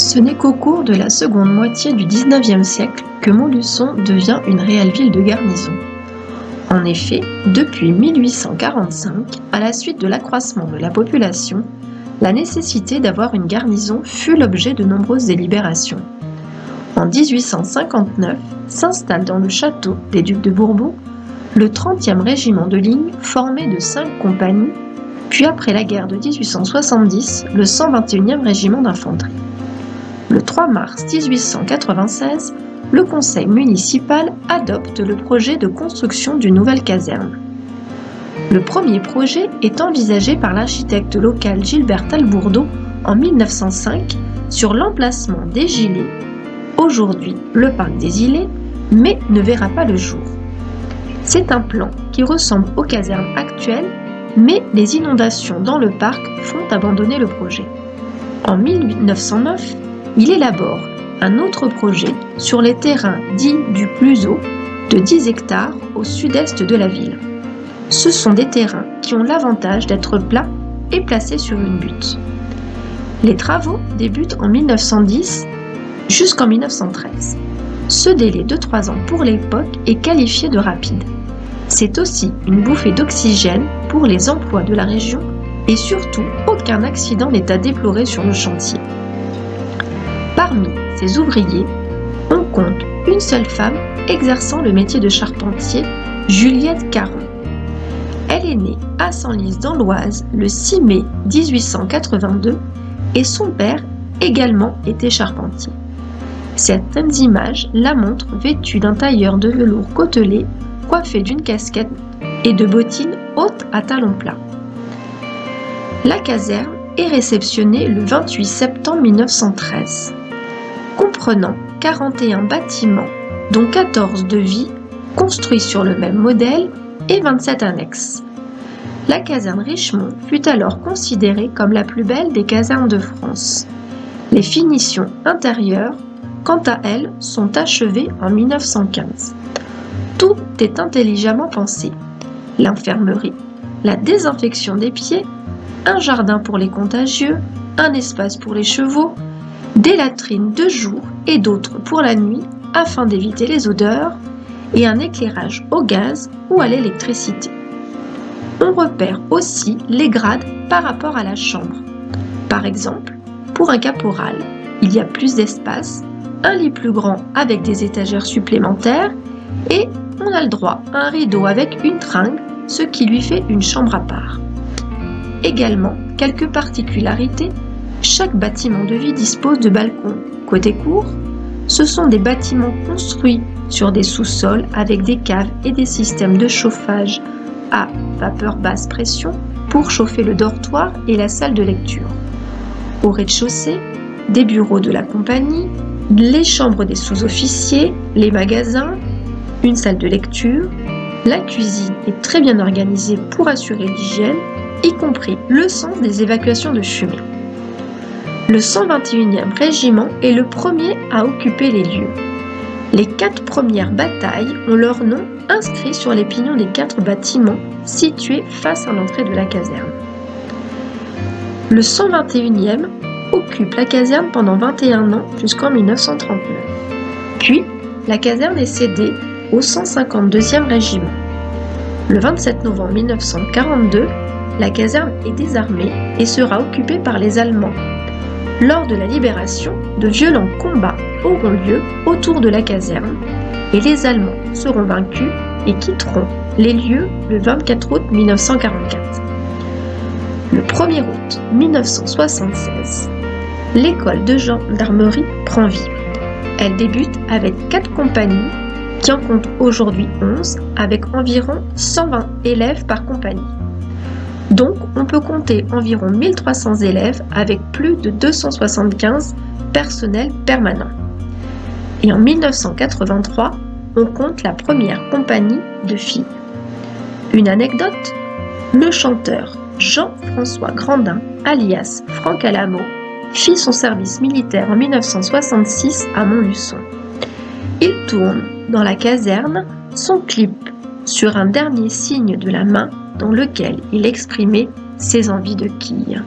Ce n'est qu'au cours de la seconde moitié du XIXe siècle que Montluçon devient une réelle ville de garnison. En effet, depuis 1845, à la suite de l'accroissement de la population, la nécessité d'avoir une garnison fut l'objet de nombreuses délibérations. En 1859, s'installe dans le château des Ducs de Bourbon le 30e régiment de ligne formé de 5 compagnies, puis après la guerre de 1870, le 121e régiment d'infanterie. Le 3 mars 1896, le conseil municipal adopte le projet de construction d'une nouvelle caserne. Le premier projet est envisagé par l'architecte local Gilbert Talbourdeau en 1905 sur l'emplacement des Gilets, aujourd'hui le parc des Îlets, mais ne verra pas le jour. C'est un plan qui ressemble aux casernes actuelles, mais les inondations dans le parc font abandonner le projet. En 1909, il élabore un autre projet sur les terrains dits du Pluseau de 10 hectares au sud-est de la ville. Ce sont des terrains qui ont l'avantage d'être plats et placés sur une butte. Les travaux débutent en 1910 jusqu'en 1913. Ce délai de 3 ans pour l'époque est qualifié de rapide. C'est aussi une bouffée d'oxygène pour les emplois de la région et surtout aucun accident n'est à déplorer sur le chantier. Parmi ces ouvriers, on compte une seule femme exerçant le métier de charpentier, Juliette Caron. Elle est née à Senlis dans l'Oise le 6 mai 1882 et son père également était charpentier. Certaines images la montrent vêtue d'un tailleur de velours côtelé, coiffée d'une casquette et de bottines hautes à talons plats. La caserne est réceptionnée le 28 septembre 1913. Comprenant 41 bâtiments, dont 14 de vie, construits sur le même modèle, et 27 annexes. La caserne Richemont fut alors considérée comme la plus belle des casernes de France. Les finitions intérieures, quant à elles, sont achevées en 1915. Tout est intelligemment pensé. L'infirmerie, la désinfection des pieds, un jardin pour les contagieux, un espace pour les chevaux, des latrines de jour et d'autres pour la nuit afin d'éviter les odeurs et un éclairage au gaz ou à l'électricité. On repère aussi les grades par rapport à la chambre. Par exemple, pour un caporal, il y a plus d'espace, un lit plus grand avec des étagères supplémentaires et on a le droit à un rideau avec une tringle, ce qui lui fait une chambre à part. Également, quelques particularités. Chaque bâtiment de vie dispose de balcons. Côté cour, ce sont des bâtiments construits sur des sous-sols avec des caves et des systèmes de chauffage à vapeur basse pression pour chauffer le dortoir et la salle de lecture. Au rez-de-chaussée, des bureaux de la compagnie, les chambres des sous-officiers, les magasins, une salle de lecture. La cuisine est très bien organisée pour assurer l'hygiène, y compris le sens des évacuations de fumée. Le 121e régiment est le premier à occuper les lieux. Les 4 premières batailles ont leur nom inscrit sur les pignons des 4 bâtiments situés face à l'entrée de la caserne. Le 121e occupe la caserne pendant 21 ans jusqu'en 1939. Puis, la caserne est cédée au 152e régiment. Le 27 novembre 1942, la caserne est désarmée et sera occupée par les Allemands. Lors de la libération, de violents combats auront lieu autour de la caserne et les Allemands seront vaincus et quitteront les lieux le 24 août 1944. Le 1er août 1976, l'école de gendarmerie prend vie. Elle débute avec 4 compagnies qui en comptent aujourd'hui 11 avec environ 120 élèves par compagnie. Donc, on peut compter environ 1300 élèves avec plus de 275 personnels permanents. Et en 1983, on compte la première compagnie de filles. Une anecdote, le chanteur Jean-François Grandin, alias Franck Alamo, fit son service militaire en 1966 à Montluçon. Il tourne dans la caserne son clip sur un dernier signe de la main dans lequel il exprimait ses envies de quilles.